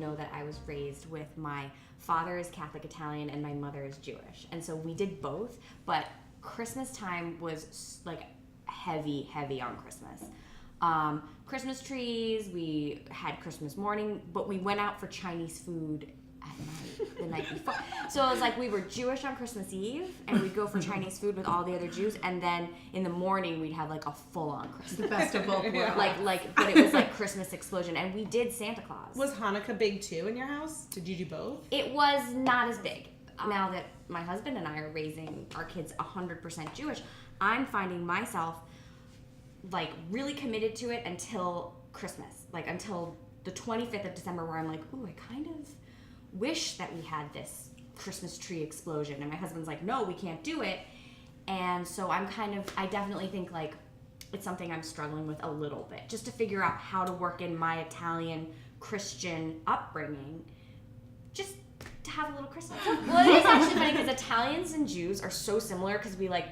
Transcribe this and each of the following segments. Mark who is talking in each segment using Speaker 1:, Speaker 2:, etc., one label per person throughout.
Speaker 1: know that I was raised with my father is Catholic Italian and my mother is Jewish. And so we did both, but Christmas time was like heavy on Christmas. Christmas trees, we had Christmas morning, but we went out for Chinese food at night, the night before. So it was like we were Jewish on Christmas Eve, and we'd go for Chinese food with all the other Jews, and then in the morning we'd have like a full-on Christmas.
Speaker 2: The best of both worlds.
Speaker 1: But it was like Christmas explosion, and we did Santa Claus.
Speaker 3: Was Hanukkah big too in your house? Did you do both?
Speaker 1: It was not as big. Now that my husband and I are raising our kids 100% Jewish, I'm finding myself like really committed to it until Christmas, like until the 25th of December, where I'm like, ooh, I kind of wish that we had this Christmas tree explosion. And my husband's like, no, we can't do it. And so I definitely think like it's something I'm struggling with a little bit, just to figure out how to work in my Italian Christian upbringing, just to have a little Christmas. Well, it is actually funny because Italians and Jews are so similar because we like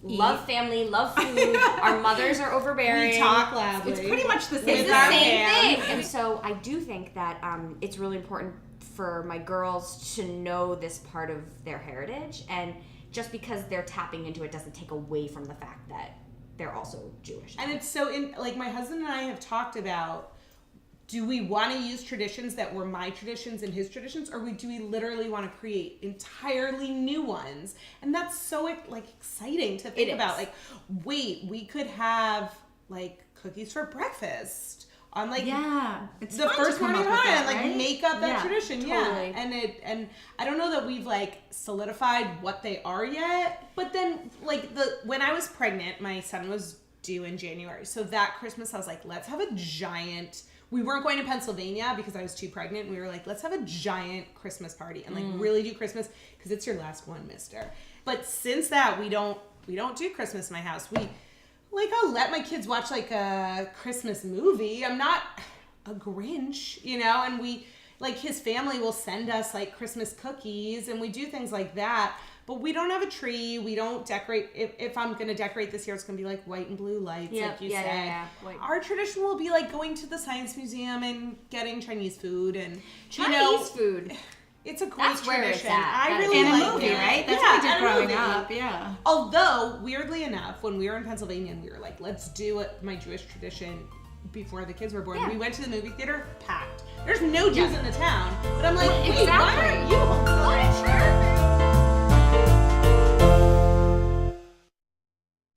Speaker 1: love family, love food. Our mothers are overbearing.
Speaker 3: We talk loudly.
Speaker 2: It's pretty much the same.
Speaker 1: It's the same thing. And so I do think that it's really important for my girls to know this part of their heritage. And just because they're tapping into it doesn't take away from the fact that they're also Jewish.
Speaker 3: And it's so, like my husband and I have talked about, do we want to use traditions that were my traditions and his traditions, or do we literally want to create entirely new ones? And that's so like exciting to think about. Like, wait, we could have like cookies for breakfast on like
Speaker 2: it's
Speaker 3: the first morning of Hanukkah, and like
Speaker 2: right?
Speaker 3: make up that tradition.
Speaker 1: Totally.
Speaker 3: And I don't know that we've like solidified what they are yet. But then like when I was pregnant, my son was due in January, so that Christmas I was like, let's have a giant. We weren't going to Pennsylvania because I was too pregnant. We were like, let's have a giant Christmas party and like really do Christmas because it's your last one, mister. But since that, we don't do Christmas in my house. I'll let my kids watch like a Christmas movie. I'm not a Grinch, and we like his family will send us like Christmas cookies and we do things like that. But we don't have a tree. We don't decorate. If I'm going to decorate this year, it's going to be like white and blue lights, like you said.
Speaker 1: Yeah.
Speaker 3: Our tradition will be like going to the Science Museum and getting Chinese food. And
Speaker 1: Chinese food.
Speaker 3: It's a great
Speaker 1: That's
Speaker 3: tradition.
Speaker 1: where it's at.
Speaker 3: I really
Speaker 2: in
Speaker 3: like
Speaker 2: a movie,
Speaker 3: it.
Speaker 2: right? That's
Speaker 3: yeah,
Speaker 2: what we did
Speaker 3: in a
Speaker 2: growing
Speaker 3: movie.
Speaker 2: up. Yeah.
Speaker 3: Although, weirdly enough, when we were in Pennsylvania and we were like, let's do my Jewish tradition before the kids were born, we went to the movie theater, packed. There's no Jews in the town. But I'm like, wait, why aren't you?